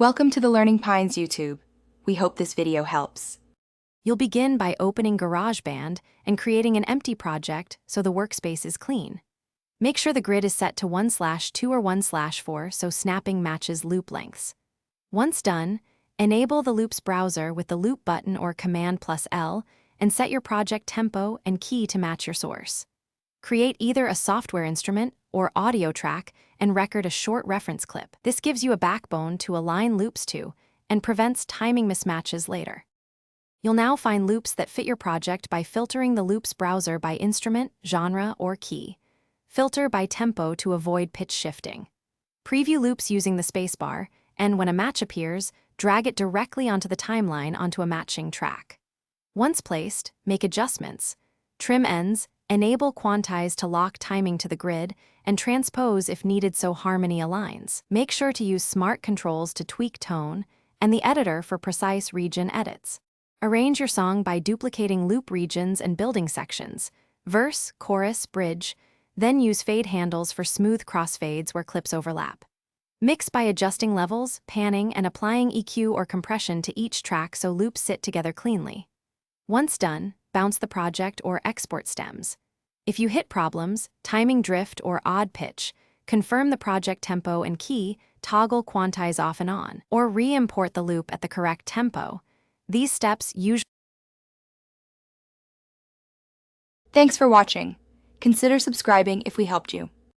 Welcome to the Learning Pines YouTube. We hope this video helps. You'll begin by opening Garageband and creating an empty project so the workspace is clean. Make sure the grid is set to 1/2 or 1/4 so snapping matches loop lengths. Once done, enable the Loops browser with the Loop button or Command+L and set your project tempo and key to match your source. Create either a software instrument or audio track and record a short reference clip. This gives you a backbone to align loops to and prevents timing mismatches later. You'll now find loops that fit your project by filtering the Loops browser by instrument, genre, or key. Filter by tempo to avoid pitch shifting. Preview loops using the spacebar, and when a match appears, drag it directly onto the timeline onto a matching track. Once placed, make adjustments. Trim ends, enable quantize to lock timing to the grid, and transpose if needed so harmony aligns. Make sure to use smart controls to tweak tone, and the editor for precise region edits. Arrange your song by duplicating loop regions and building sections, verse, chorus, bridge, then use fade handles for smooth crossfades where clips overlap. Mix by adjusting levels, panning, and applying EQ or compression to each track so loops sit together cleanly. Once done, bounce the project or export stems. If you hit problems, timing drift or odd pitch, confirm the project tempo and key, toggle quantize off and on, or re-import the loop at the correct tempo. These steps usually... Thanks for watching. Consider subscribing if we helped you.